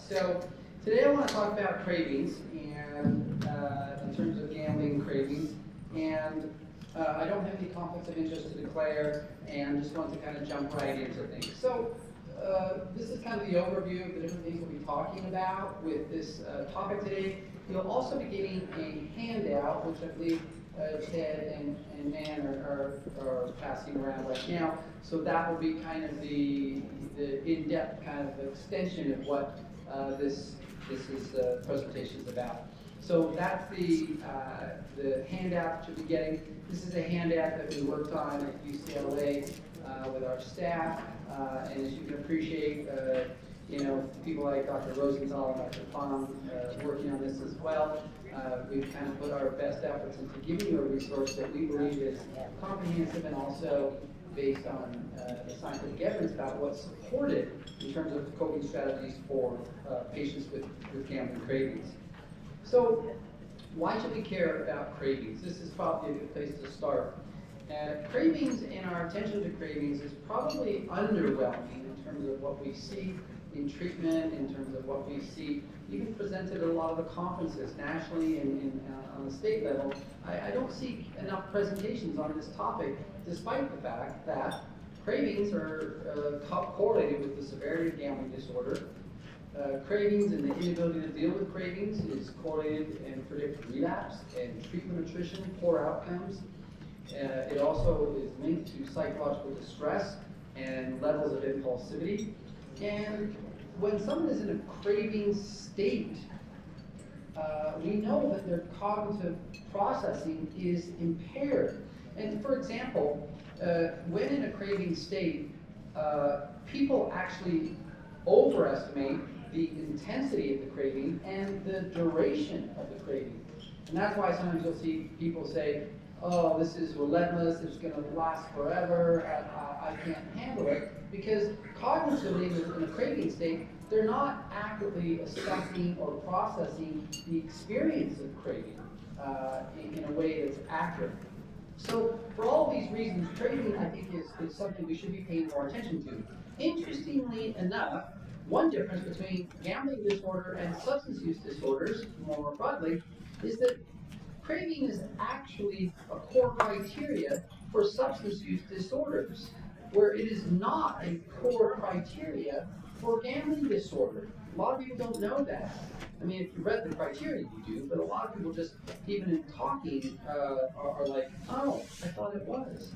So today I want to talk about cravings and in terms of gambling cravings. And I don't have any conflicts of interest to declare and just want to kind of jump right into things. So this is kind of the overview of the different things we'll be talking about with this topic today. You'll also be getting a handout, which I believe Ted and Nan are passing around right now. So that will be kind of the in-depth kind of extension of what this presentation is about. So that's the handout you'll be getting. This is a handout that we worked on at UCLA with our staff, and as you can appreciate, people like Dr. Rosenthal and Dr. Fong working on this as well. We've kind of put our best efforts into giving you a resource that we believe is comprehensive and also based on scientific evidence about what's supported in terms of coping strategies for patients with gambling cravings. So why should we care about cravings? This is probably a good place to start. Cravings and our attention to cravings is probably underwhelming in terms of what we see in treatment, in terms of what we see even presented at a lot of the conferences nationally and on the state level. I don't see enough presentations on this topic, despite the fact that cravings are correlated with the severity of gambling disorder. Cravings and the inability to deal with cravings is correlated and predicts relapse and treatment attrition, poor outcomes. It also is linked to psychological distress and levels of impulsivity. And when someone is in a craving state, we know that their cognitive processing is impaired. And for example, when in a craving state, people actually overestimate the intensity of the craving and the duration of the craving. And that's why sometimes you'll see people say, oh, this is relentless, it's going to last forever, I can't handle it. Because cognitively, in a craving state, they're not accurately assessing or processing the experience of craving in a way that's accurate. So for all these reasons, craving, I think, is something we should be paying more attention to. Interestingly enough, one difference between gambling disorder and substance use disorders, more broadly, is that craving is actually a core criteria for substance use disorders, where it is not a core criteria for gambling disorder. A lot of people don't know that. I mean, if you read the criteria, you do, but a lot of people just, even in talking, are like, oh, I thought it was.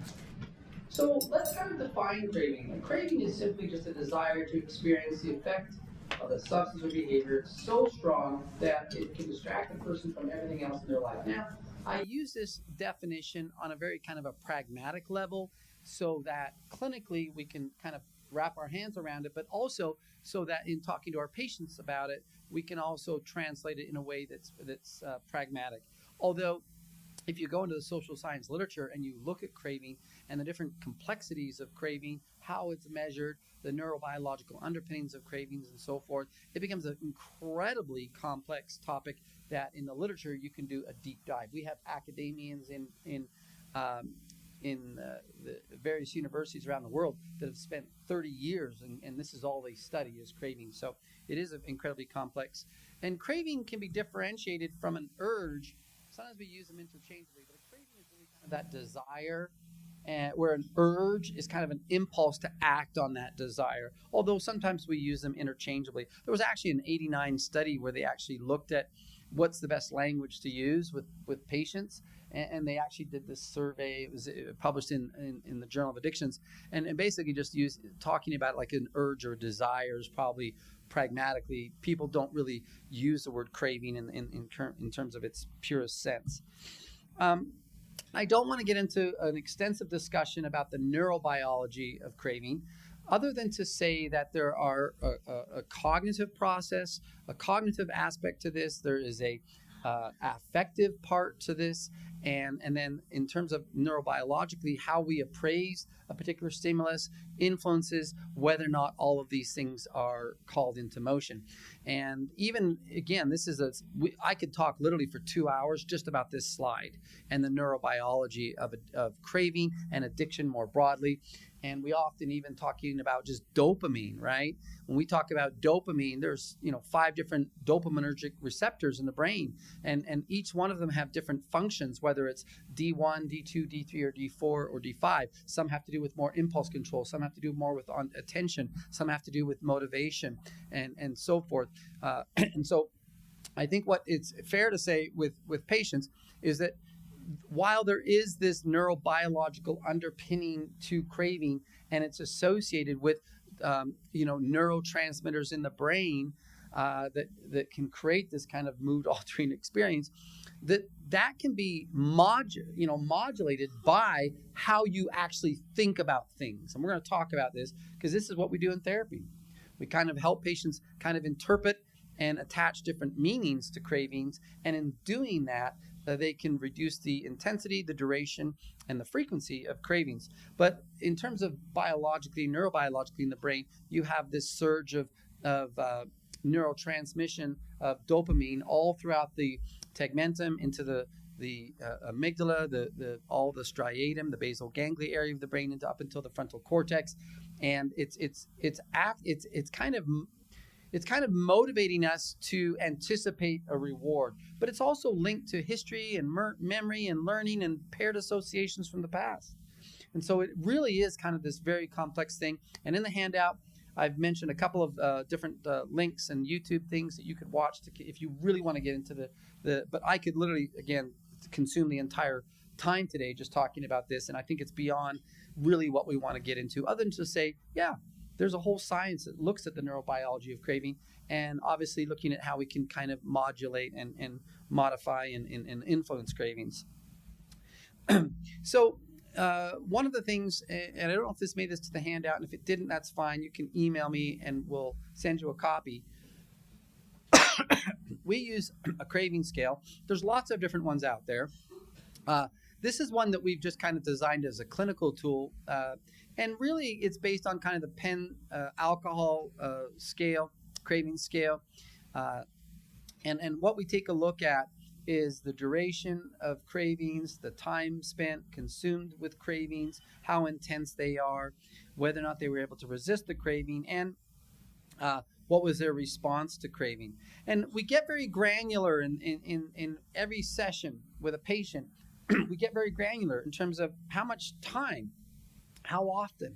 So let's kind of define craving. A craving is simply just a desire to experience the effect of a substance or behavior so strong that it can distract the person from everything else in their life. Now, I use this definition on a very kind of a pragmatic level so that clinically we can kind of wrap our hands around it, but also so that in talking to our patients about it, we can also translate it in a way that's pragmatic. Although, if you go into the social science literature and you look at craving and the different complexities of craving, how it's measured, the neurobiological underpinnings of cravings and so forth, it becomes an incredibly complex topic that in the literature you can do a deep dive. We have academians in the various universities around the world that have spent 30 years and this is all they study is craving. So it is incredibly complex. And craving can be differentiated from an urge. Sometimes we use them interchangeably, but a craving is really kind of that desire, where an urge is kind of an impulse to act on that desire, although sometimes we use them interchangeably. There was actually an 89 study where they actually looked at what's the best language to use with patients, and they actually did this survey. It was published in the Journal of Addictions, and basically just talking about like an urge or desire is probably pragmatically. People don't really use the word craving in terms of its purest sense. I don't want to get into an extensive discussion about the neurobiology of craving, other than to say that there are a cognitive process, a cognitive aspect to this. There is a affective part to this, and then in terms of neurobiologically, how we appraise a particular stimulus influences whether or not all of these things are called into motion. And even, again, I could talk literally for 2 hours just about this slide and the neurobiology of craving and addiction more broadly. And we often even talking about just dopamine, right? When we talk about dopamine, there's 5 different dopaminergic receptors in the brain, and each one of them have different functions, whether it's D1, D2, D3, or D4, or D5. Some have to do with more impulse control, some have to do more with attention, some have to do with motivation, and so forth. And so I think what it's fair to say with patients is that while there is this neurobiological underpinning to craving, and it's associated with neurotransmitters in the brain that can create this kind of mood altering experience, that can be modulated by how you actually think about things. And we're going to talk about this because this is what we do in therapy. We kind of help patients kind of interpret and attach different meanings to cravings, and in doing that, they can reduce the intensity, the duration, and the frequency of cravings. But in terms of biologically, neurobiologically in the brain, you have this surge of neurotransmission of dopamine all throughout the tegmentum into the amygdala, all the striatum, the basal ganglia area of the brain, into up until the frontal cortex, and it's kind of motivating us to anticipate a reward, but it's also linked to history and memory and learning and paired associations from the past. And so it really is kind of this very complex thing. And in the handout, I've mentioned a couple of different links and YouTube things that you could watch if you really want to get into but I could literally, again, consume the entire time today just talking about this. And I think it's beyond really what we want to get into, other than to say, yeah, there's a whole science that looks at the neurobiology of craving, and obviously looking at how we can kind of modulate and modify and influence cravings. So one of the things, and I don't know if this made this to the handout, and if it didn't, that's fine. You can email me and we'll send you a copy. We use a craving scale. There's lots of different ones out there. This is one that we've just kind of designed as a clinical tool. And really, it's based on kind of the Penn alcohol scale, craving scale. And what we take a look at is the duration of cravings, the time spent consumed with cravings, how intense they are, whether or not they were able to resist the craving, and what was their response to craving. And we get very granular in every session with a patient. We get very granular in terms of how much time, how often,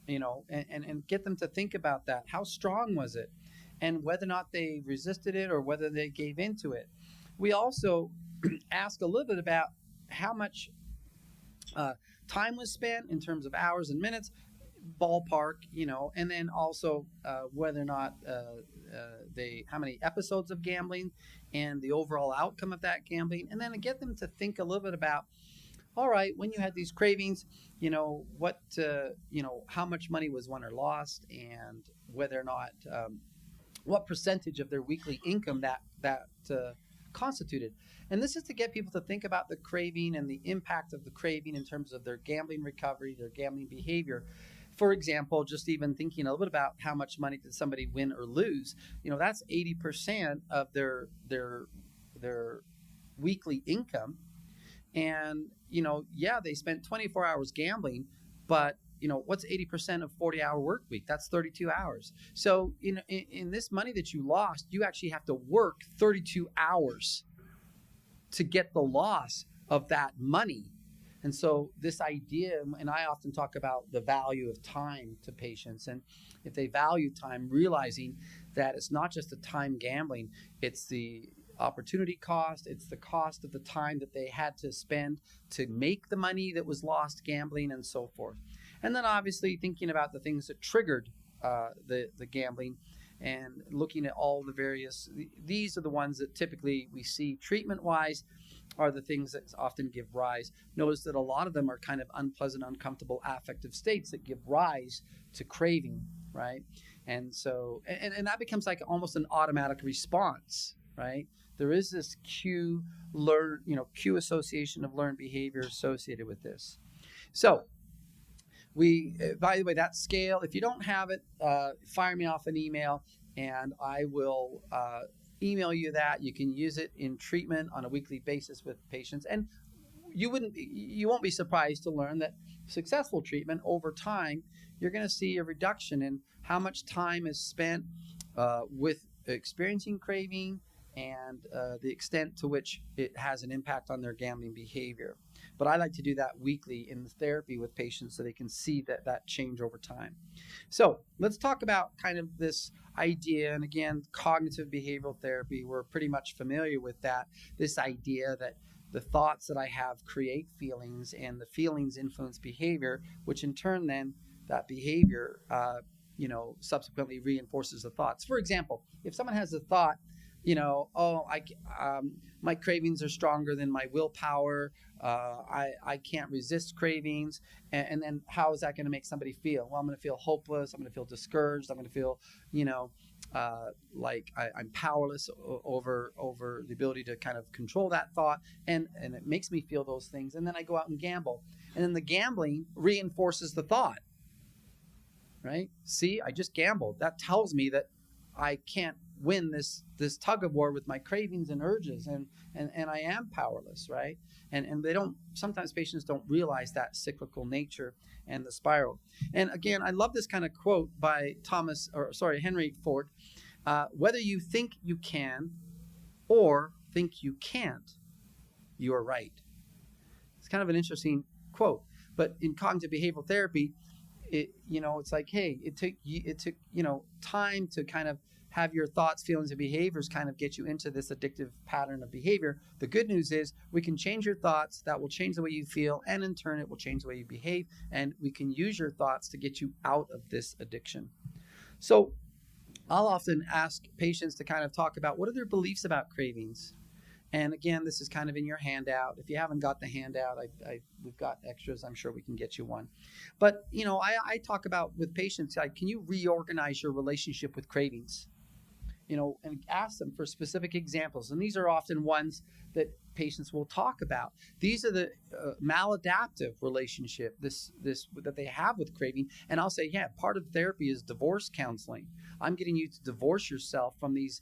and get them to think about that. How strong was it? And whether or not they resisted it or whether they gave into it. We also ask a little bit about how much time was spent in terms of hours and minutes, ballpark, and then also whether or not how many episodes of gambling and the overall outcome of that gambling, and then to get them to think a little bit about, all right, when you had these cravings, what, how much money was won or lost, and whether or not, what percentage of their weekly income that constituted. And this is to get people to think about the craving and the impact of the craving in terms of their gambling recovery, their gambling behavior. For example, just even thinking a little bit about how much money did somebody win or lose. That's 80% of their weekly income. And, they spent 24 hours gambling, but, what's 80% of 40-hour work week? That's 32 hours. So in this money that you lost, you actually have to work 32 hours to get the loss of that money. And so this idea, and I often talk about the value of time to patients, and if they value time, realizing that it's not just the time gambling, it's the opportunity cost, it's the cost of the time that they had to spend to make the money that was lost gambling, and so forth. And then obviously thinking about the things that triggered the gambling, and looking at all the various, these are the ones that typically we see treatment-wise are the things that often give rise. Notice that a lot of them are kind of unpleasant, uncomfortable affective states that give rise to craving, right? And so, and that becomes like almost an automatic response, right? There is this cue association of learned behavior associated with this. So by the way, that scale, if you don't have it, fire me off an email and I will email you that. You can use it in treatment on a weekly basis with patients. And you won't be surprised to learn that successful treatment over time, you're going to see a reduction in how much time is spent with experiencing craving and the extent to which it has an impact on their gambling behavior. But I like to do that weekly in therapy with patients so they can see that change over time. So let's talk about kind of this idea. And again, cognitive behavioral therapy, we're pretty much familiar with that. This idea that the thoughts that I have create feelings, and the feelings influence behavior, which in turn then that behavior, subsequently reinforces the thoughts. For example, if someone has a thought, my cravings are stronger than my willpower. I can't resist cravings. And then how is that going to make somebody feel? Well, I'm going to feel hopeless. I'm going to feel discouraged. I'm going to feel, like I'm powerless over the ability to kind of control that thought. And it makes me feel those things. And then I go out and gamble. And then the gambling reinforces the thought, right? See, I just gambled. That tells me that I can't win this tug of war with my cravings and urges, and I am powerless, right? And sometimes patients don't realize that cyclical nature and the spiral. And again, I love this kind of quote by Henry Ford. Whether you think you can or think you can't, you are right. It's kind of an interesting quote, but in cognitive behavioral therapy, it's like, hey, it took time to kind of have your thoughts, feelings, and behaviors kind of get you into this addictive pattern of behavior. The good news is we can change your thoughts. That will change the way you feel, and in turn, it will change the way you behave. And we can use your thoughts to get you out of this addiction. So I'll often ask patients to kind of talk about what are their beliefs about cravings. And again, this is kind of in your handout. If you haven't got the handout, we've got extras. I'm sure we can get you one. But, I talk about with patients, like, can you reorganize your relationship with cravings? And ask them for specific examples. And these are often ones that patients will talk about. These are the maladaptive relationship this that they have with craving. And I'll say, yeah, part of therapy is divorce counseling. I'm getting you to divorce yourself from these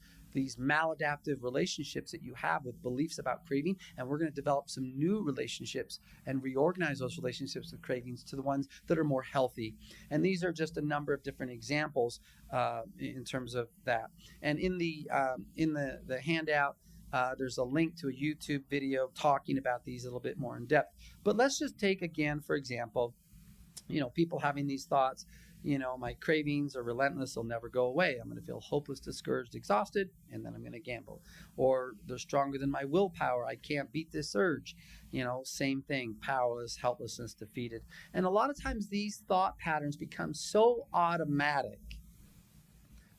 maladaptive relationships that you have with beliefs about craving, and we're going to develop some new relationships and reorganize those relationships with cravings to the ones that are more healthy. And these are just a number of different examples in terms of that. And in the handout, there's a link to a YouTube video talking about these a little bit more in depth. But let's just take again, for example, people having these thoughts. My cravings are relentless. They'll never go away. I'm going to feel hopeless, discouraged, exhausted, and then I'm going to gamble. Or they're stronger than my willpower. I can't beat this urge. Same thing, powerless, helplessness, defeated. And a lot of times these thought patterns become so automatic,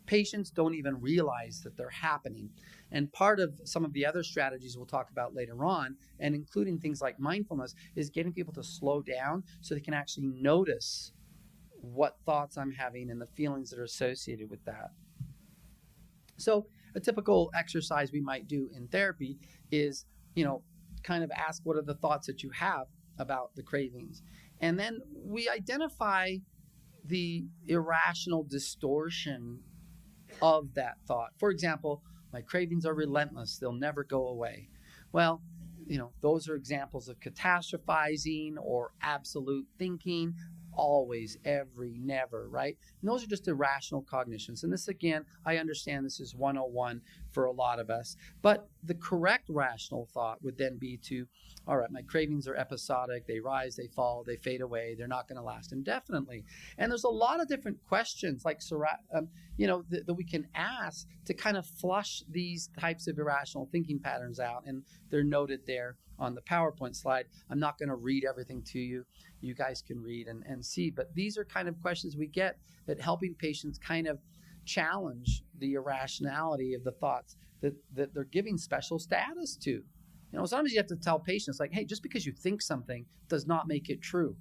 patients don't even realize that they're happening. And part of some of the other strategies we'll talk about later on, and including things like mindfulness, is getting people to slow down so they can actually notice what thoughts I'm having and the feelings that are associated with that. So a typical exercise we might do in therapy is, kind of ask what are the thoughts that you have about the cravings. And then we identify the irrational distortion of that thought. For example, my cravings are relentless. They'll never go away. Well, those are examples of catastrophizing or absolute thinking. Always, every, never, right? And those are just irrational cognitions. And this, again, I understand this is 101 for a lot of us. But the correct rational thought would then be to, all right, my cravings are episodic. They rise, they fall, they fade away. They're not going to last indefinitely. And there's a lot of different questions like, that we can ask to kind of flush these types of irrational thinking patterns out. And they're noted there on the PowerPoint slide. I'm not going to read everything to you. You guys can read and see. But these are kind of questions we get that helping patients kind of challenge the irrationality of the thoughts that they're giving special status to. Sometimes you have to tell patients, like, hey, just because you think something does not make it true.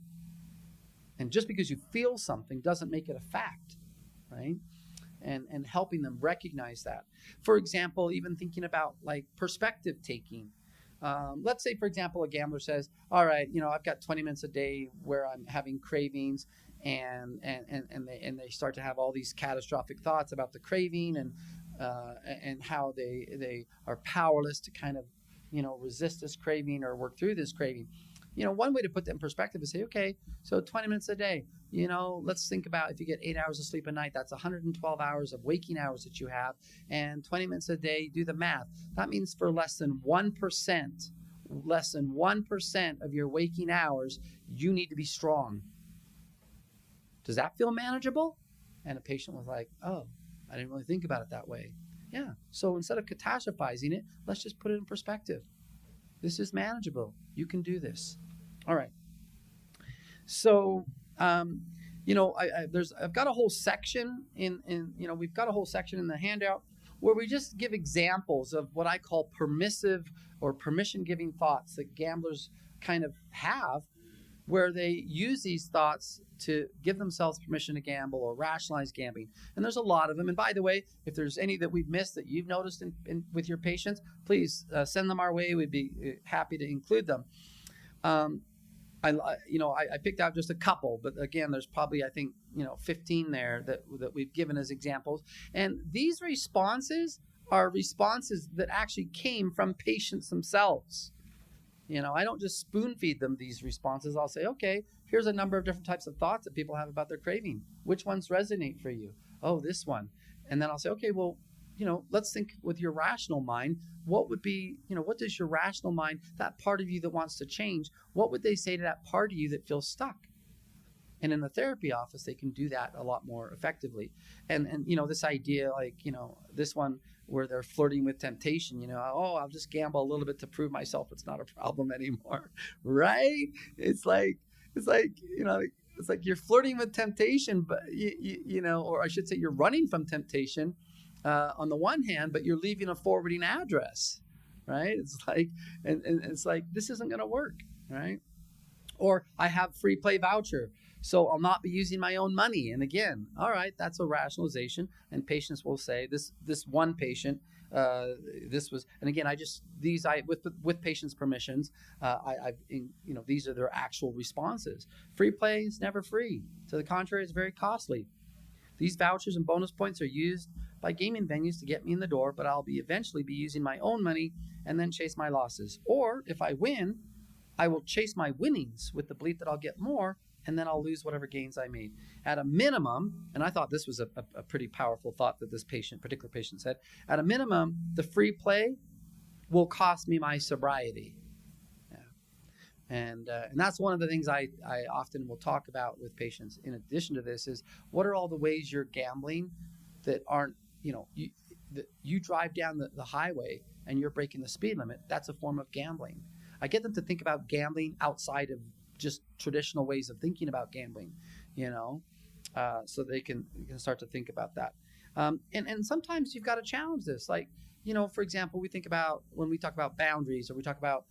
And just because you feel something doesn't make it a fact, right? And helping them recognize that. For example, even thinking about like perspective taking. Let's say, for example, a gambler says, all right, I've got 20 minutes a day where I'm having cravings, and they start to have all these catastrophic thoughts about the craving and how they are powerless to kind of resist this craving or work through this craving. One way to put that in perspective is say, okay, so 20 minutes a day, let's think about if you get 8 hours of sleep a night, that's 112 hours of waking hours that you have, and 20 minutes a day, do the math. That means for less than 1% of your waking hours, you need to be strong. Does that feel manageable? And a patient was like, oh, I didn't really think about it that way. Yeah, so instead of catastrophizing it, let's just put it in perspective. This is manageable. You can do this. All right. So, I've got a whole section we've got a whole section in the handout where we just give examples of what I call permissive or permission-giving thoughts that gamblers kind of have, where they use these thoughts to give themselves permission to gamble or rationalize gambling. And there's a lot of them. And by the way, if there's any that we've missed that you've noticed with your patients, please send them our way. We'd be happy to include them. I picked out just a couple, but again, there's probably, I think, 15 there that we've given as examples. And these responses are responses that actually came from patients themselves. I don't just spoon feed them these responses. I'll say, okay, here's a number of different types of thoughts that people have about their craving. Which ones resonate for you? Oh, this one. And then I'll say, okay, well, let's think with your rational mind. What would be, what does your rational mind, that part of you that wants to change, what would they say to that part of you that feels stuck? And in the therapy office, they can do that a lot more effectively. And this idea, like, this one where they're flirting with temptation, oh, I'll just gamble a little bit to prove myself it's not a problem anymore, right? It's like you're flirting with temptation, but or I should say you're running from temptation on the one hand, but you're leaving a forwarding address, right? It's like, and it's like, this isn't going to work, right? Or I have free play voucher, so I'll not be using my own money. And again, all right, that's a rationalization. And patients will say, this one patient, this was, and again, with patients' permissions, these are their actual responses. Free play is never free. To the contrary, it's very costly. These vouchers and bonus points are used by gaming venues to get me in the door, but I'll eventually be using my own money and then chase my losses. Or if I win, I will chase my winnings with the belief that I'll get more, and then I'll lose whatever gains I made. At a minimum, and I thought this was a pretty powerful thought that this particular patient said, at a minimum, the free play will cost me my sobriety. Yeah. And that's one of the things I often will talk about with patients. In addition to this is, what are all the ways you're gambling that aren't, you drive down the highway and you're breaking the speed limit. That's a form of gambling. I get them to think about gambling outside of just traditional ways of thinking about gambling, so they can start to think about that. And sometimes you've got to challenge this. Like, for example, when we talk about boundaries, or we talk about,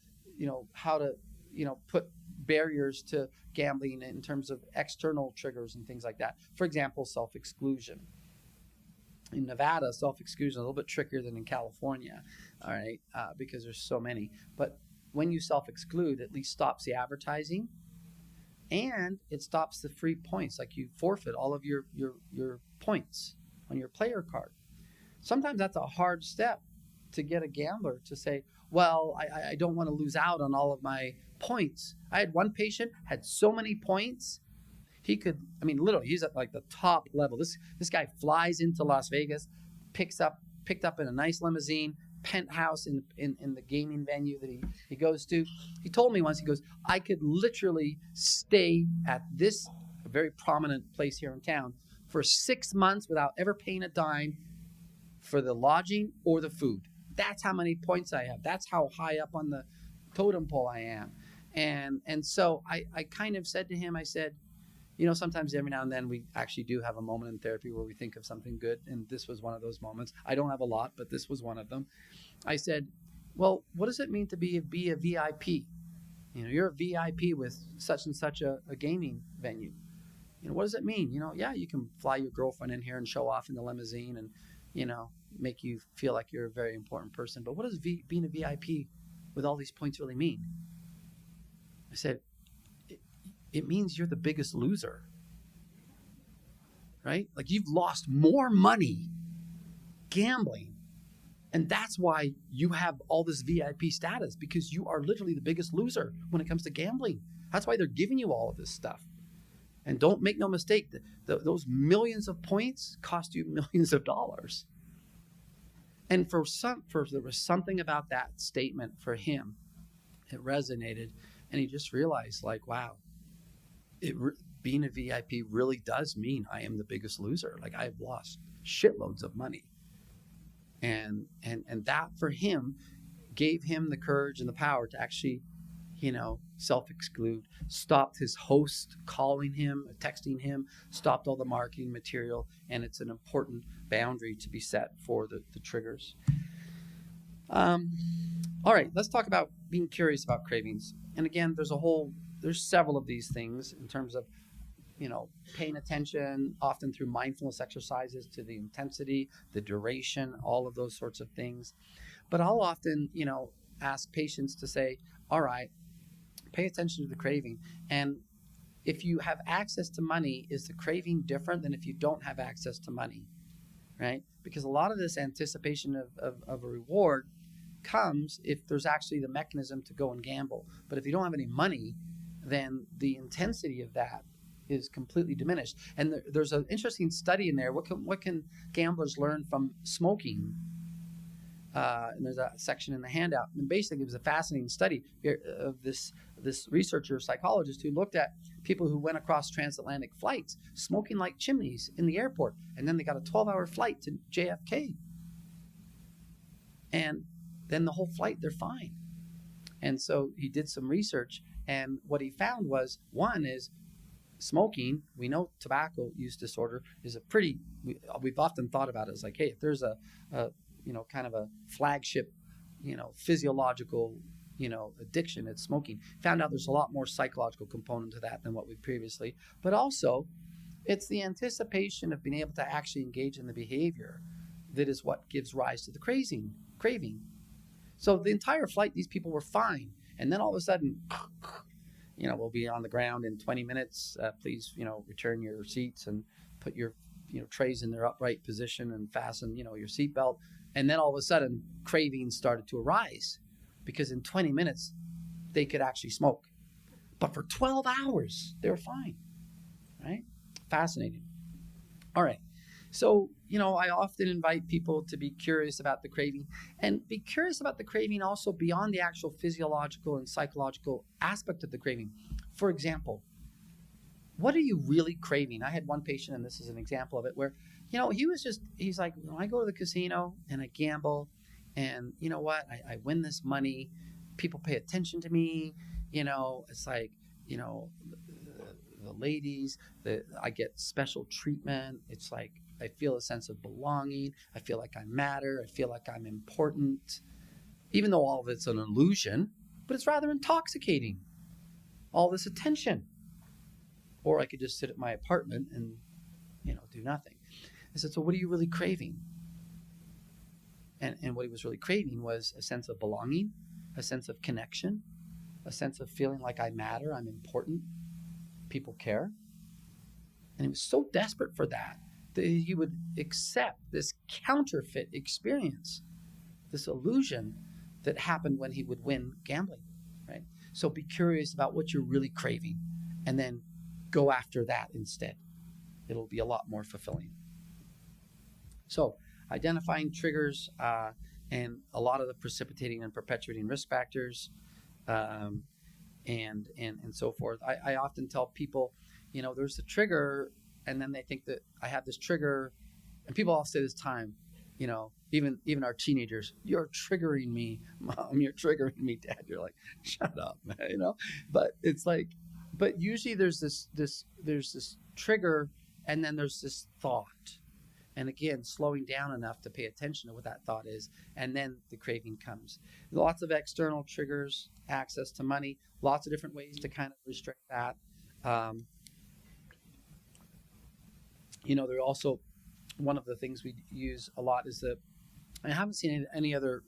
how to, put barriers to gambling in terms of external triggers and things like that. For example, self-exclusion. In Nevada, self-exclusion is a little bit trickier than in California, all right, because there's so many. But when you self-exclude, it at least stops the advertising, and it stops the free points. Like, you forfeit all of your points on your player card. Sometimes that's a hard step to get a gambler to say, well, I don't want to lose out on all of my points. I had one patient had so many points, he could, literally, he's at like the top level. This guy flies into Las Vegas, picked up in a nice limousine, penthouse in the gaming venue that he goes to. He told me once, he goes, I could literally stay at this very prominent place here in town for 6 months without ever paying a dime for the lodging or the food. That's how many points I have. That's how high up on the totem pole I am. And so I kind of said to him, I said, sometimes every now and then we actually do have a moment in therapy where we think of something good. And this was one of those moments. I don't have a lot, but this was one of them. I said, well, what does it mean to be a VIP? You're a VIP with such and such a gaming venue. What does it mean? Yeah, you can fly your girlfriend in here and show off in the limousine and, make you feel like you're a very important person. But what does being a VIP with all these points really mean? I said, it means you're the biggest loser, right? Like, you've lost more money gambling And that's why you have all this VIP status, because you are literally the biggest loser when it comes to gambling. That's why they're giving you all of this stuff. And don't make no mistake, those millions of points cost you millions of dollars. And there was something about that statement for him. It resonated, and he just realized, like, wow, being a VIP really does mean I am the biggest loser. Like, I've lost shitloads of money. And that for him gave him the courage and the power to actually, self-exclude, stopped his host calling him, texting him, stopped all the marketing material. And it's an important boundary to be set for the triggers. All right, let's talk about being curious about cravings. And again, there's several of these things in terms of, paying attention, often through mindfulness exercises, to the intensity, the duration, all of those sorts of things. But I'll often, ask patients to say, all right, pay attention to the craving. And if you have access to money, is the craving different than if you don't have access to money, right? Because a lot of this anticipation of a reward comes if there's actually the mechanism to go and gamble. But if you don't have any money, then the intensity of that is completely diminished. And there's an interesting study in there. What can gamblers learn from smoking? And there's a section in the handout. And basically, it was a fascinating study of this researcher, psychologist, who looked at people who went across transatlantic flights smoking like chimneys in the airport. And then they got a 12-hour flight to JFK. And then the whole flight, they're fine. And so he did some research. And what he found was, one is, smoking, we know tobacco use disorder is we've often thought about it as like, hey, if there's a kind of a flagship, physiological, addiction, it's smoking. Found out there's a lot more psychological component to that than what we previously, but also it's the anticipation of being able to actually engage in the behavior that is what gives rise to the craving. So the entire flight, these people were fine. And then all of a sudden, we'll be on the ground in 20 minutes. Please, return your seats and put your, trays in their upright position and fasten, your seatbelt. And then all of a sudden, cravings started to arise because in 20 minutes, they could actually smoke. But for 12 hours, they were fine, right? Fascinating. All right. So, I often invite people to be curious about the craving, and be curious about the craving also beyond the actual physiological and psychological aspect of the craving. For example, what are you really craving? I had one patient, and this is an example of it, where, he's like, when I go to the casino and I gamble, and you know what, I win this money, people pay attention to me, it's like, the ladies, I get special treatment. It's like, I feel a sense of belonging. I feel like I matter. I feel like I'm important, even though all of it's an illusion, but it's rather intoxicating. All this attention. Or I could just sit at my apartment and, do nothing. I said, so what are you really craving? And what he was really craving was a sense of belonging, a sense of connection, a sense of feeling like I matter, I'm important, people care. And he was so desperate for that he would accept this counterfeit experience, this illusion that happened when he would win gambling, right? So be curious about what you're really craving and then go after that instead. It'll be a lot more fulfilling. So identifying triggers and a lot of the precipitating and perpetuating risk factors and so forth. I often tell people, there's a trigger, and then they think that I have this trigger, and people all say this time, even our teenagers, you're triggering me, Mom, you're triggering me, Dad. You're like, shut up, man, But it's like, but usually there's this trigger, and then there's this thought. And again, slowing down enough to pay attention to what that thought is, and then the craving comes. Lots of external triggers, access to money, lots of different ways to kind of restrict that. There are also, one of the things we use a lot is I haven't seen any other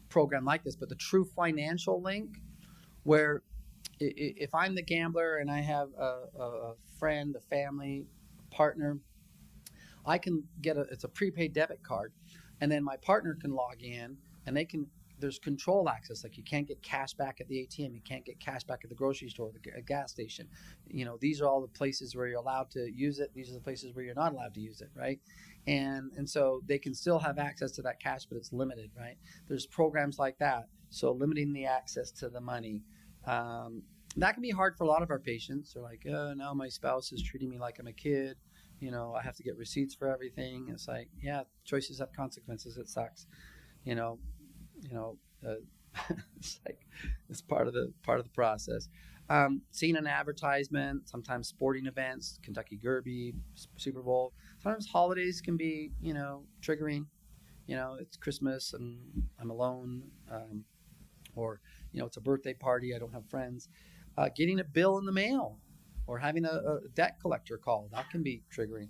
program like this, but the true financial link, where if I'm the gambler and I have a friend, a family, a partner, I can get it's a prepaid debit card, And then my partner can log in, and there's control access. Like, you can't get cash back at the ATM, you can't get cash back at the grocery store, the gas station. These are all the places where you're allowed to use it. These are the places where you're not allowed to use it, right? And so they can still have access to that cash, but it's limited, right? There's programs like that. So limiting the access to the money. That can be hard for a lot of our patients. They're like, oh, now my spouse is treating me like I'm a kid. I have to get receipts for everything. It's like, yeah, choices have consequences. It sucks. you know, it's like it's part of the process. Seeing an advertisement, sometimes sporting events, Kentucky Derby, Super Bowl. Sometimes holidays can be, triggering. It's Christmas and I'm alone, or it's a birthday party. I don't have friends. Getting a bill in the mail, or having a debt collector call, that can be triggering,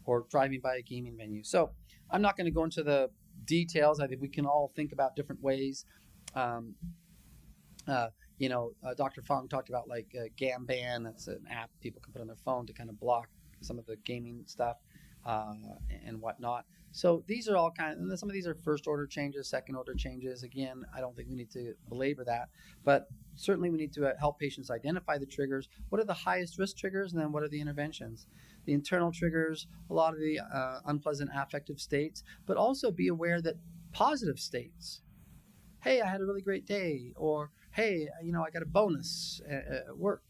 or driving by a gaming venue. So I'm not going to go into the details. I think we can all think about different ways. Dr. Fong talked about like Gamban. That's an app people can put on their phone to kind of block some of the gaming stuff and whatnot. So these are all and some of these are first order changes, second order changes. Again, I don't think we need to belabor that, but certainly we need to help patients identify the triggers. What are the highest risk triggers, and then what are the interventions? The internal triggers, a lot of the unpleasant affective states, but also be aware that positive states. Hey, I had a really great day, or hey, I got a bonus at work,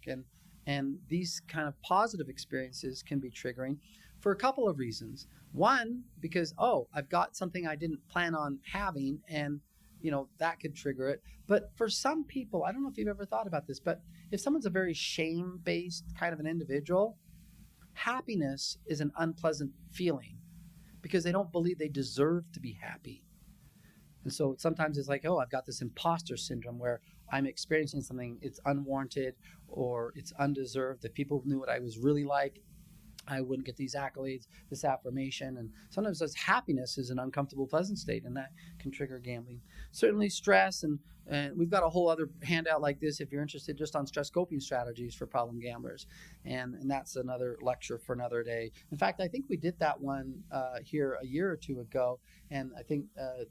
and these kind of positive experiences can be triggering for a couple of reasons. One, because I've got something I didn't plan on having, and that could trigger it. But for some people, I don't know if you've ever thought about this, but if someone's a very shame-based kind of an individual, happiness is an unpleasant feeling because they don't believe they deserve to be happy. And so sometimes it's like, I've got this imposter syndrome where I'm experiencing something, it's unwarranted or it's undeserved. If people knew what I was really like, I wouldn't get these accolades, this affirmation. And sometimes this happiness is an uncomfortable, pleasant state, and that can trigger gambling. Certainly stress, and we've got a whole other handout like this if you're interested just on stress coping strategies for problem gamblers. And that's another lecture for another day. In fact, I think we did that one here a year or two ago. And I think,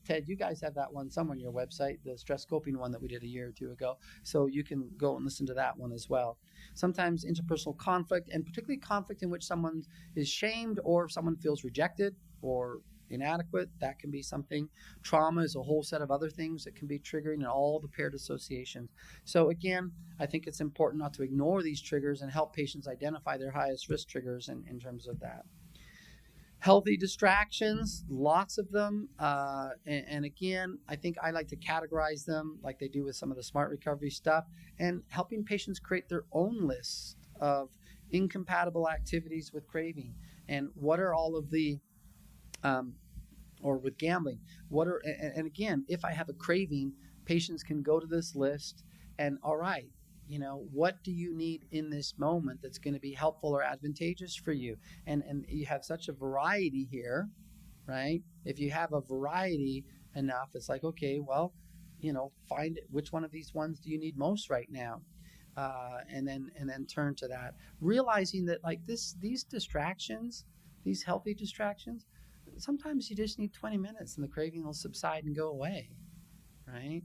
Ted, you guys have that one somewhere on your website, the stress coping one that we did a year or two ago. So you can go and listen to that one as well. Sometimes interpersonal conflict, and particularly conflict in which someone is shamed or someone feels rejected or inadequate, that can be something. Trauma is a whole set of other things that can be triggering, and all the paired associations. So again, I think it's important not to ignore these triggers and help patients identify their highest risk triggers in terms of that. Healthy distractions, lots of them. And again, I think I like to categorize them like they do with some of the smart recovery stuff, and helping patients create their own list of incompatible activities with craving. And what are all of the, or with gambling, and again, if I have a craving, patients can go to this list and, all right, what do you need in this moment that's going to be helpful or advantageous for you? And you have such a variety here, right? If you have a variety enough, it's like, okay, well, find which one of these ones do you need most right now? And then turn to that, realizing that like these distractions, these healthy distractions, sometimes you just need 20 minutes and the craving will subside and go away, right?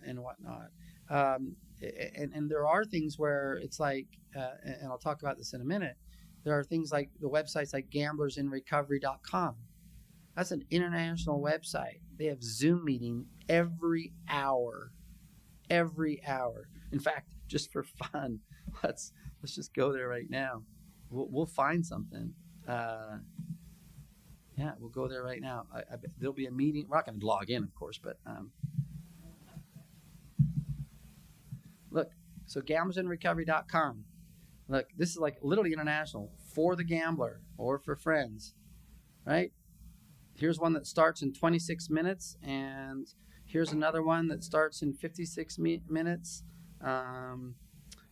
And whatnot. And there are things where it's like, and I'll talk about this in a minute, there are things like the websites like gamblersinrecovery.com. That's an international website. They have Zoom meeting every hour. In fact, just for fun, let's just go there right now. We'll find something. We'll go there right now. I bet there'll be a meeting. We're not going to log in, of course, but look, so gamblersinrecovery.com. Look, this is like literally international, for the gambler or for friends, right? Here's one that starts in 26 minutes, and here's another one that starts in 56 minutes. And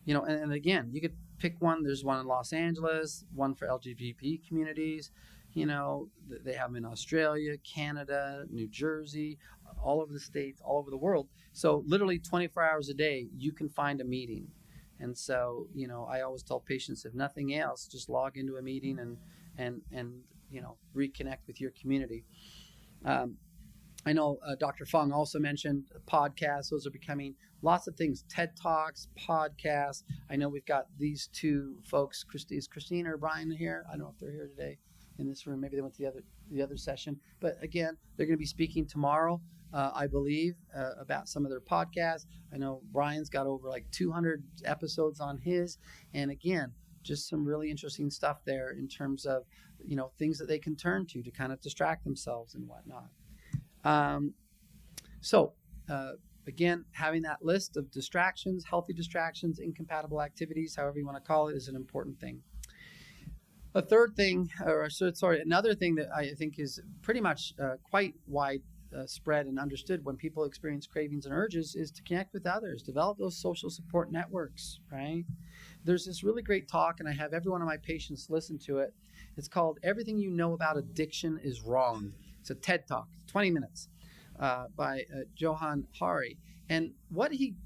again, you could pick one. There's one in Los Angeles, one for LGBT communities. They have them in Australia, Canada, New Jersey, all over the States, all over the world. So literally 24 hours a day, you can find a meeting. And so, I always tell patients, if nothing else, just log into a meeting and reconnect with your community. I know Dr. Fung also mentioned podcasts. Those are becoming lots of things. TED Talks, podcasts. I know we've got these two folks. Is Christine or Brian here? I don't know if they're here today in this room. Maybe they went to the other session. But again, they're going to be speaking tomorrow, I believe, about some of their podcasts. I know Brian's got over like 200 episodes on his. And again, just some really interesting stuff there in terms of, things that they can turn to kind of distract themselves and whatnot. So again, having that list of distractions, healthy distractions, incompatible activities, however you want to call it, is an important thing. Another thing that I think is pretty much quite wide spread and understood when people experience cravings and urges is to connect with others, develop those social support networks, right? There's this really great talk, and I have every one of my patients listen to it. It's called Everything You Know About Addiction is Wrong. It's a TED Talk, 20 minutes, by Johann Hari. And what he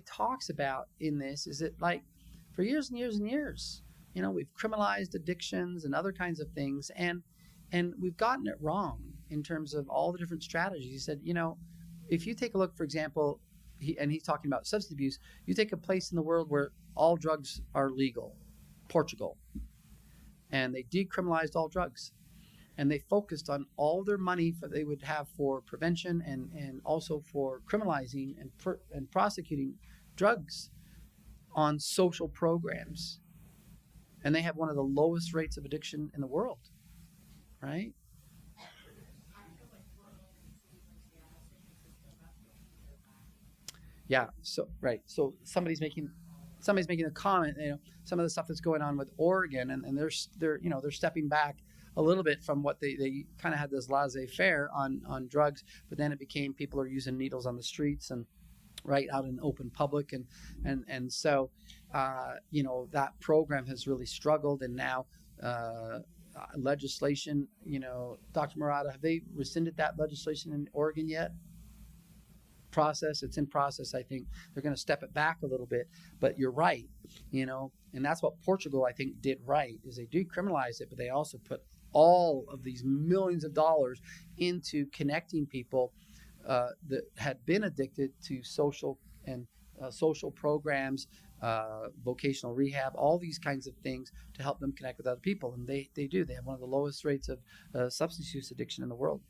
talks about in this is that, like, for years and years and years, we've criminalized addictions and other kinds of things, and we've gotten it wrong in terms of all the different strategies. He said, if you take a look, for example, he's talking about substance abuse, you take a place in the world where all drugs are legal, Portugal, and they decriminalized all drugs. And they focused on all their money they would have for prevention and also for criminalizing and prosecuting drugs on social programs. And they have one of the lowest rates of addiction in the world, right? Yeah. So right. So somebody's making a comment. Some of the stuff that's going on with Oregon, and they're stepping back a little bit from what they kind of had this laissez-faire on drugs, but then it became people are using needles on the streets and right out in open public, and so that program has really struggled, and now legislation. Dr. Murata, have they rescinded that legislation in Oregon yet? It's in process. I think they're going to step it back a little bit, but you're right, and that's what Portugal, I think, did right, is they decriminalized it, but they also put all of these millions of dollars into connecting people that had been addicted to social programs, vocational rehab, all these kinds of things to help them connect with other people. And they have one of the lowest rates of substance use addiction in the world.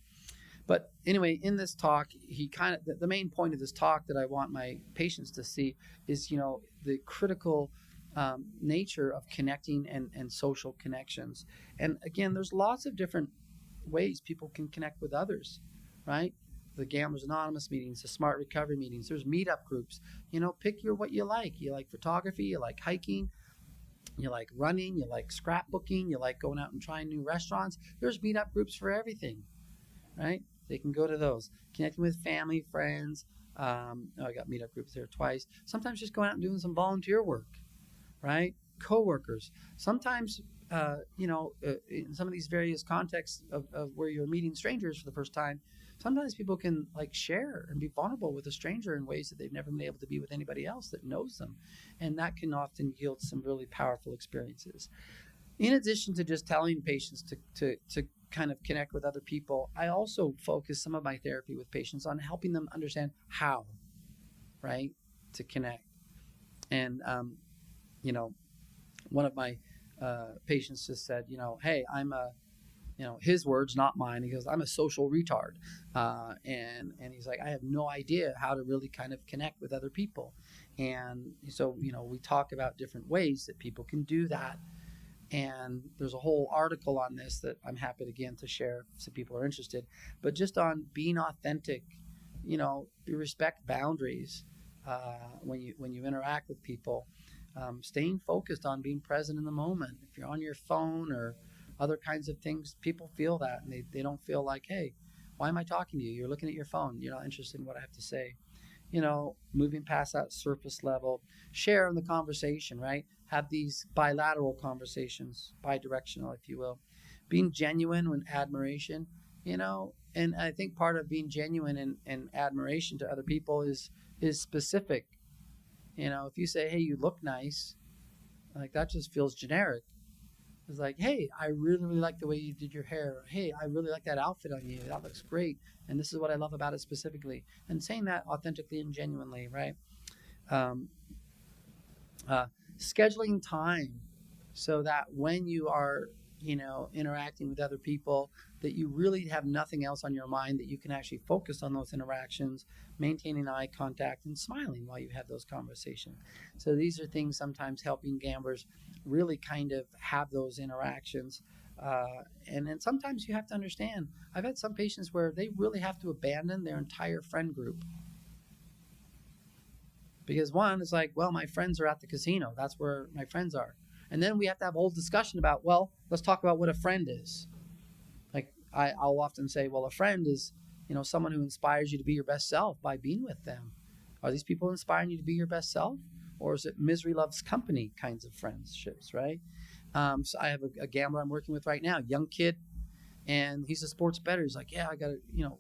But anyway, in this talk, the main point of this talk that I want my patients to see is, the critical nature of connecting and social connections. And again, there's lots of different ways people can connect with others, right? The Gamblers Anonymous meetings, the Smart Recovery meetings, there's meetup groups. Pick what you like. You like photography, you like hiking, you like running, you like scrapbooking, you like going out and trying new restaurants. There's meetup groups for everything, right? They can go to those. Connecting with family, friends. I got meetup groups there twice. Sometimes just going out and doing some volunteer work, right? Coworkers. Sometimes, in some of these various contexts of where you're meeting strangers for the first time, sometimes people can share and be vulnerable with a stranger in ways that they've never been able to be with anybody else that knows them. And that can often yield some really powerful experiences. In addition to just telling patients to kind of connect with other people, I also focus some of my therapy with patients on helping them understand how, right, to connect. And, one of my patients just said, hey, I'm his words, not mine. He goes, I'm a social retard. And he's like, I have no idea how to really kind of connect with other people. And so, we talk about different ways that people can do that. And there's a whole article on this that I'm happy again to share if people are interested, but just on being authentic, you respect boundaries when you interact with people, staying focused on being present in the moment. If you're on your phone or other kinds of things, people feel that, and they don't feel like, hey, why am I talking to you? You're looking at your phone. You're not interested in what I have to say. Moving past that surface level, share in the conversation, right? Have these bilateral conversations, bidirectional, if you will. Being genuine with admiration, and I think part of being genuine and admiration to other people is specific. If you say, hey, you look nice, like that just feels generic. It's like, hey, I really, really like the way you did your hair. Hey, I really like that outfit on you. That looks great. And this is what I love about it specifically. And saying that authentically and genuinely, right? Um, uh, Scheduling time so that when you are, interacting with other people, that you really have nothing else on your mind, that you can actually focus on those interactions, maintaining eye contact and smiling while you have those conversations. So these are things sometimes helping gamblers really kind of have those interactions. And then sometimes you have to understand, I've had some patients where they really have to abandon their entire friend group. Because one is like, well, my friends are at the casino. That's where my friends are. And then we have to have a whole discussion about, well, let's talk about what a friend is. Like I'll often say, well, a friend is, someone who inspires you to be your best self by being with them. Are these people inspiring you to be your best self? Or is it misery loves company kinds of friendships, right? So I have a gambler I'm working with right now, young kid, and he's a sports bettor. He's like, yeah, I got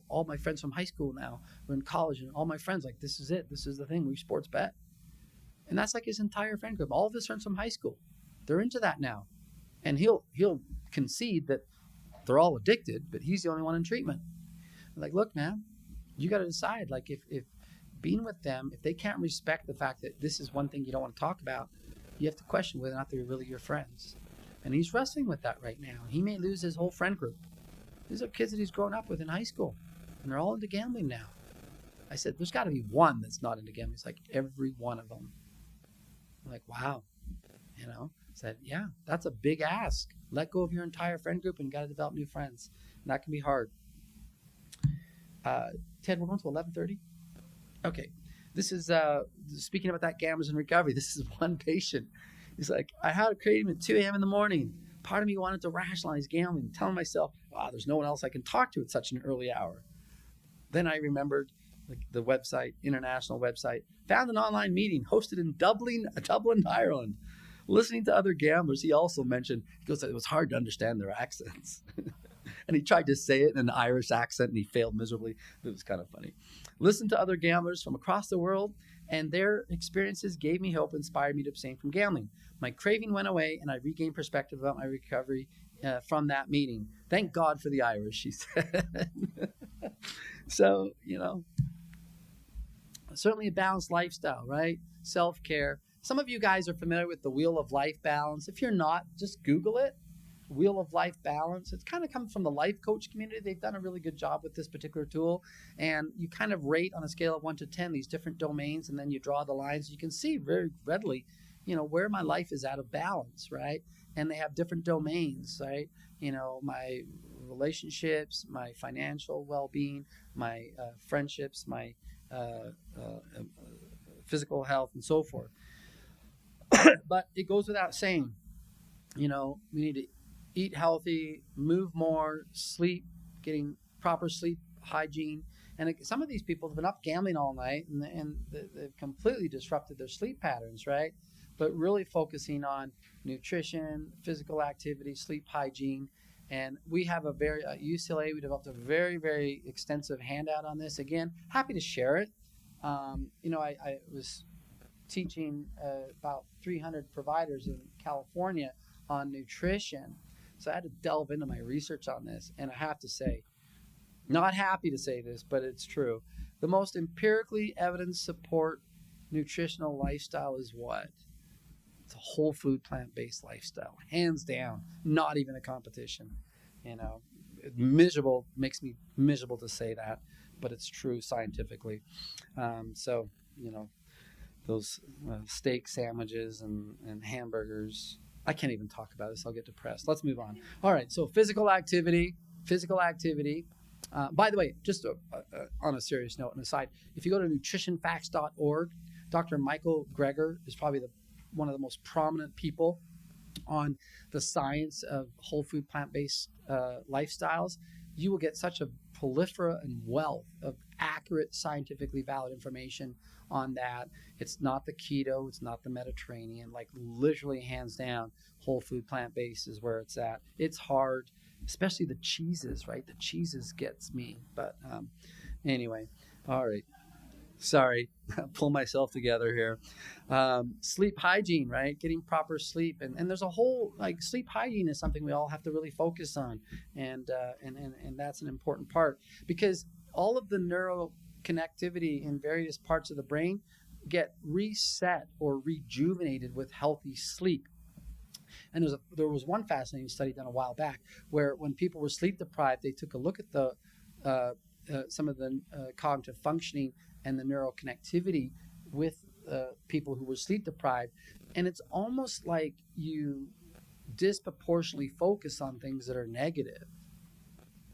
all my friends from high school now are in college, and all my friends, like, this is it. This is the thing. We sports bet. And that's like his entire friend group. All of his friends from high school. They're into that now. And he'll concede that they're all addicted, but he's the only one in treatment. I'm like, look, man, you got to decide, like, if being with them, if they can't respect the fact that this is one thing you don't want to talk about, you have to question whether or not they're really your friends. And he's wrestling with that right now. He may lose his whole friend group. These are kids that he's grown up with in high school, and they're all into gambling now. I said, there's got to be one that's not into gambling. It's like every one of them. I'm like, wow. I said, yeah, that's a big ask. Let go of your entire friend group and you got to develop new friends. And that can be hard. Ted, we're going to 11:30. Okay. This is, speaking about that gamblers in recovery, this is one patient. He's like, I had a craving at 2 a.m. in the morning. Part of me wanted to rationalize gambling, telling myself, there's no one else I can talk to at such an early hour. Then I remembered the website, international website, found an online meeting hosted in Dublin, Ireland. Listening to other gamblers, he also mentioned, he goes, it was hard to understand their accents. And he tried to say it in an Irish accent and he failed miserably. It was kind of funny. Listened to other gamblers from across the world, and their experiences gave me hope and inspired me to abstain from gambling. My craving went away and I regained perspective about my recovery from that meeting. Thank God for the Irish, she said. So, certainly a balanced lifestyle, right? Self-care. Some of you guys are familiar with the Wheel of Life balance. If you're not, just Google it. Wheel of Life balance. It's kind of come from the life coach community. They've done a really good job with this particular tool. And you kind of rate on a scale of 1 to 10 these different domains, and then you draw the lines. You can see very readily, where my life is out of balance, right? And they have different domains, right? My relationships, my financial well-being, my friendships, my physical health, and so forth. But it goes without saying, we need to eat healthy, move more, sleep, getting proper sleep hygiene. And some of these people have been up gambling all night, and they've completely disrupted their sleep patterns, right? But really focusing on nutrition, physical activity, sleep hygiene. And we have at UCLA, we developed a very, very extensive handout on this. Again, happy to share it. I was teaching about 300 providers in California on nutrition. So I had to delve into my research on this. And I have to say, not happy to say this, but it's true. The most empirically evidence support nutritional lifestyle is what? It's a whole food, plant-based lifestyle. Hands down, not even a competition. Miserable, makes me miserable to say that, but it's true scientifically. Those steak sandwiches and hamburgers. I can't even talk about this. I'll get depressed. Let's move on. All right. So physical activity. By the way, just on a serious note, and aside, if you go to nutritionfacts.org, Dr. Michael Greger is probably one of the most prominent people on the science of whole food, plant-based lifestyles. You will get such a proliferate and wealth of accurate, scientifically valid information on that. It's not the keto, it's not the Mediterranean, like literally hands down, whole food, plant-based is where it's at. It's hard, especially the cheeses, right? The cheeses gets me, but anyway, all right. Sorry, pull myself together here. Sleep hygiene, right? Getting proper sleep, and there's a whole like sleep hygiene is something we all have to really focus on, and that's an important part because all of the neuroconnectivity in various parts of the brain get reset or rejuvenated with healthy sleep. And there was one fascinating study done a while back where when people were sleep deprived, they took a look at the some of the cognitive functioning and the neuroconnectivity with people who were sleep deprived. And it's almost like you disproportionately focus on things that are negative.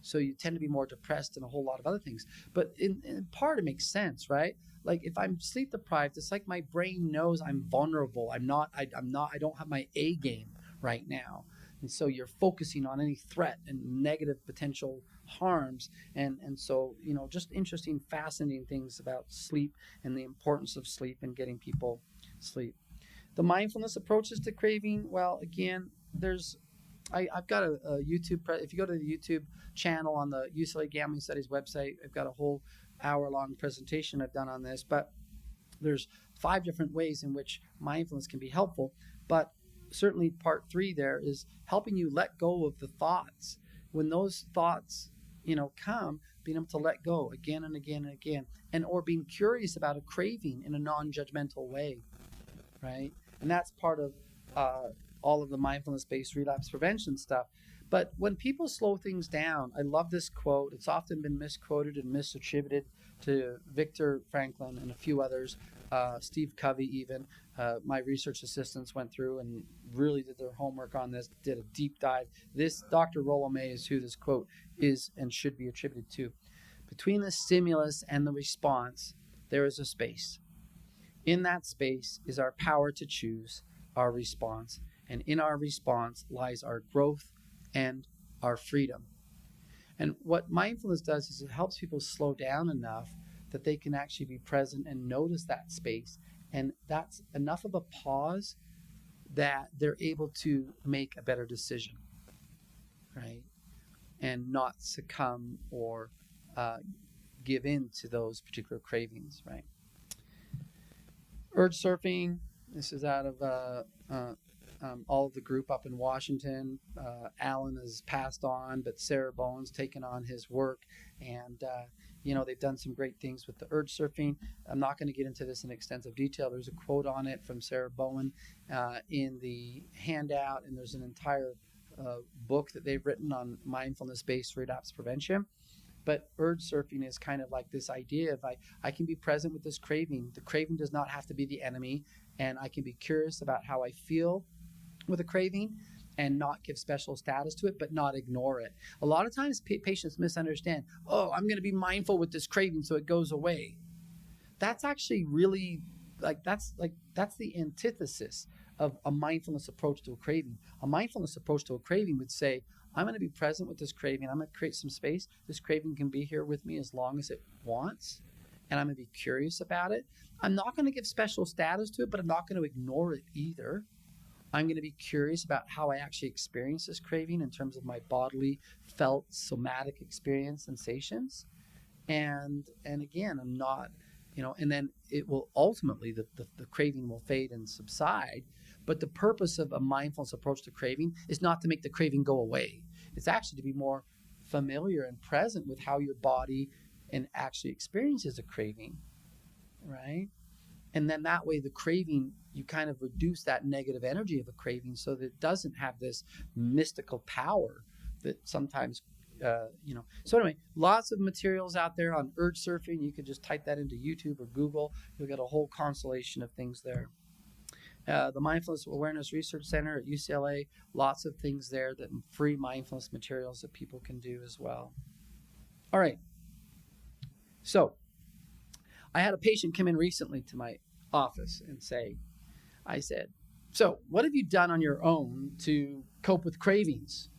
So you tend to be more depressed and a whole lot of other things. But in part, it makes sense, right? Like if I'm sleep deprived, it's like my brain knows I'm vulnerable. I don't have my A game right now. And so you're focusing on any threat and negative potential harms. And so, just interesting, fascinating things about sleep and the importance of sleep and getting people sleep. The mindfulness approaches to craving, well, again, I've got a YouTube, if you go to the YouTube channel on the UCLA Gambling Studies website, I've got a whole hour-long presentation I've done on this, but there's 5 different ways in which mindfulness can be helpful, but certainly part 3 there is helping you let go of the thoughts. When those thoughts, come, being able to let go again and again and again, or being curious about a craving in a non-judgmental way, right? And that's part of all of the mindfulness-based relapse prevention stuff. But when people slow things down, I love this quote. It's often been misquoted and misattributed to Viktor Franklin and a few others, Steve Covey even. My research assistants went through and really did their homework on this, did a deep dive. This Dr. Rollo May is who this quote is and should be attributed to. Between the stimulus and the response, there is a space. In that space is our power to choose our response. And in our response lies our growth and our freedom. And what mindfulness does is it helps people slow down enough that they can actually be present and notice that space. And that's enough of a pause that they're able to make a better decision, right? And not succumb or give in to those particular cravings, right? Urge surfing. This is out of all of the group up in Washington. Alan has passed on, but Sarah Bowen's taken on his work, and they've done some great things with the urge surfing. I'm not going to get into this in extensive detail. There's a quote on it from Sarah Bowen in the handout, and there's an entire book that they've written on mindfulness-based relapse prevention. But urge surfing is kind of like this idea of I can be present with this craving. The craving does not have to be the enemy, and I can be curious about how I feel with a craving and not give special status to it, but not ignore it. A lot of times patients misunderstand, I'm going to be mindful with this craving so it goes away. That's actually really that's the antithesis of a mindfulness approach to a craving. A mindfulness approach to a craving would say, I'm going to be present with this craving. I'm going to create some space. This craving can be here with me as long as it wants, and I'm going to be curious about it. I'm not going to give special status to it, but I'm not going to ignore it either. I'm going to be curious about how I actually experience this craving in terms of my bodily, felt, somatic experience, sensations. And again, I'm not, and then it will ultimately, the craving will fade and subside. But the purpose of a mindfulness approach to craving is not to make the craving go away. It's actually to be more familiar and present with how your body and actually experiences a craving, right? And then that way the craving, you kind of reduce that negative energy of a craving so that it doesn't have this mystical power that sometimes, So anyway, lots of materials out there on urge surfing. You could just type that into YouTube or Google. You'll get a whole constellation of things there. The Mindfulness Awareness Research Center at UCLA, lots of things there, that free mindfulness materials that people can do as well. All right. So I had a patient come in recently to my office and I said, so what have you done on your own to cope with cravings?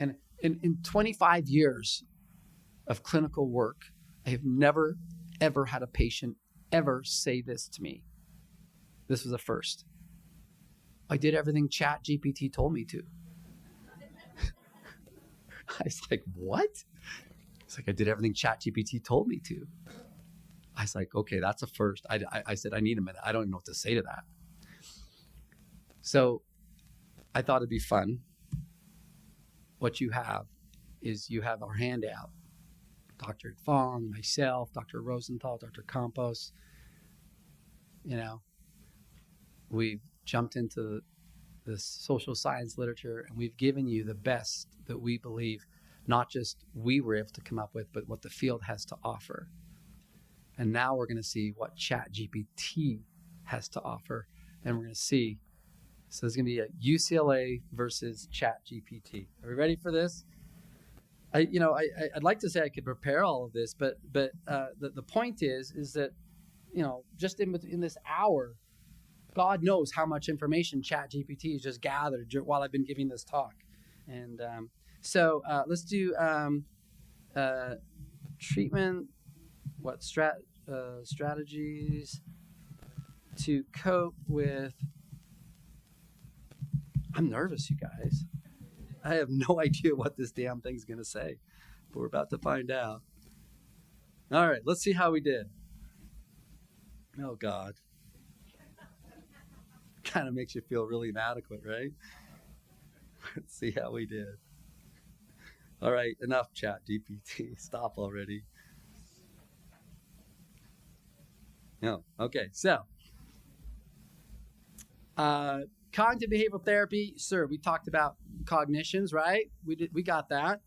And in 25 years of clinical work, I have never, ever had a patient ever say this to me. This was a first. I did everything ChatGPT told me to. I was like, what? It's like, I did everything ChatGPT told me to. I was like, okay, that's a first. I said, I need a minute. I don't even know what to say to that. So I thought it'd be fun. What you have is you have our handout. Dr. Fong, myself, Dr. Rosenthal, Dr. Campos, we've jumped into the social science literature and we've given you the best that we believe, not just we were able to come up with, but what the field has to offer. And now we're going to see what ChatGPT has to offer. And we're going to see, so there's going to be a UCLA versus ChatGPT. Are we ready for this? I'd like to say I could prepare all of this, but the point is that, just in this hour, God knows how much information ChatGPT has just gathered while I've been giving this talk. And so let's do treatment, strategies to cope with. I'm nervous, you guys. I have no idea what this damn thing's going to say, but we're about to find out. All right, let's see how we did. Oh, God. Kind of makes you feel really inadequate, right? Let's see how we did. All right, enough ChatGPT. Stop already. No, okay, so cognitive behavioral therapy, sir. We talked about cognitions, right? We got that.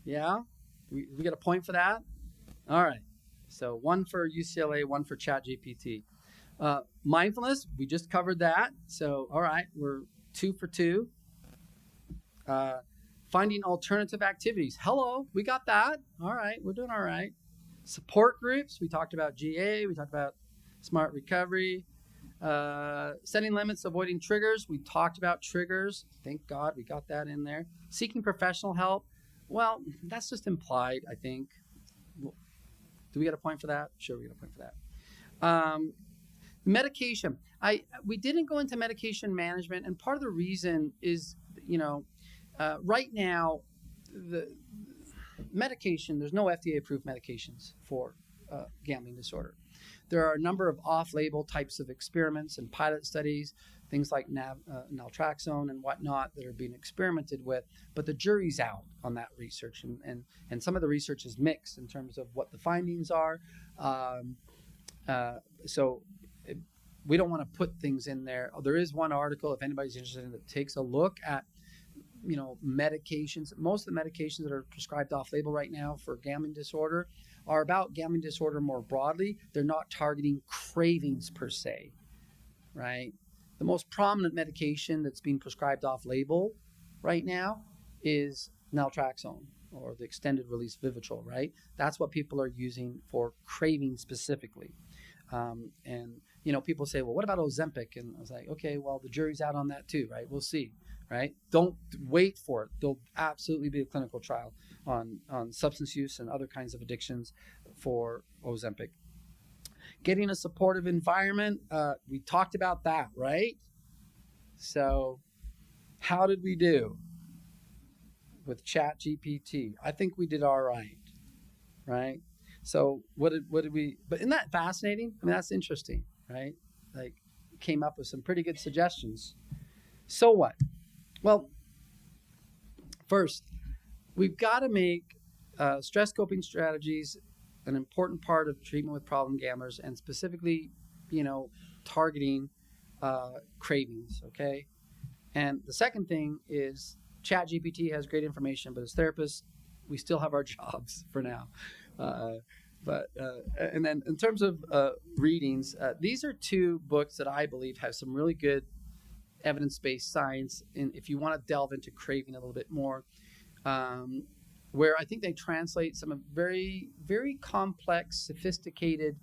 Yeah, we get a point for that. All right. So one for UCLA, one for ChatGPT. Mindfulness, we just covered that. So all right, we're 2 for 2. Finding alternative activities. Hello, we got that. All right, we're doing all right. Support groups, we talked about GA, we talked about smart recovery. Setting limits, avoiding triggers. We talked about triggers. Thank God we got that in there. Seeking professional help. Well, that's just implied, I think. Do we get a point for that? Sure, we get a point for that. Medication. We didn't go into medication management, and part of the reason is, right now, the medication, there's no FDA-approved medications for gambling disorder. There are a number of off-label types of experiments and pilot studies, things like naltrexone and whatnot that are being experimented with, but the jury's out on that research, and some of the research is mixed in terms of what the findings are. So we don't want to put things in there. There is one article, if anybody's interested in it, that takes a look at medications. Most of the medications that are prescribed off-label right now for gambling disorder are about gambling disorder more broadly. They're not targeting cravings per se, right? The most prominent medication that's being prescribed off-label right now is naltrexone, or the extended release Vivitrol, right? That's what people are using for craving specifically. And people say, well, what about Ozempic? And I was like, okay, well, the jury's out on that too, right? We'll see. Right? Don't wait for it. There'll absolutely be a clinical trial on substance use and other kinds of addictions for Ozempic. Getting a supportive environment, we talked about that, right? So how did we do with ChatGPT? I think we did all right, right? So what did we, but isn't that fascinating? I mean, that's interesting, right? Like, came up with some pretty good suggestions. So what? Well, first, we've got to make stress coping strategies an important part of treatment with problem gamblers, and specifically, targeting cravings, okay? And the second thing is ChatGPT has great information, but as therapists, we still have our jobs for now. And then in terms of readings, these are 2 books that I believe have some really good evidence-based science, and if you want to delve into craving a little bit more, where I think they translate some of very, very complex, sophisticated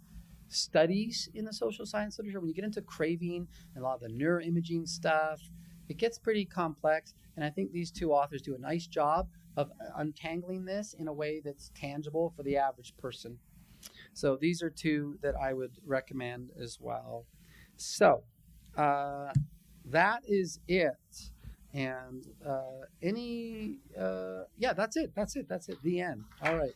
studies in the social science literature. When you get into craving and a lot of the neuroimaging stuff, it gets pretty complex, and I think these 2 authors do a nice job of untangling this in a way that's tangible for the average person. So these are 2 that I would recommend as well. So that is it. And that's it. The end. All right.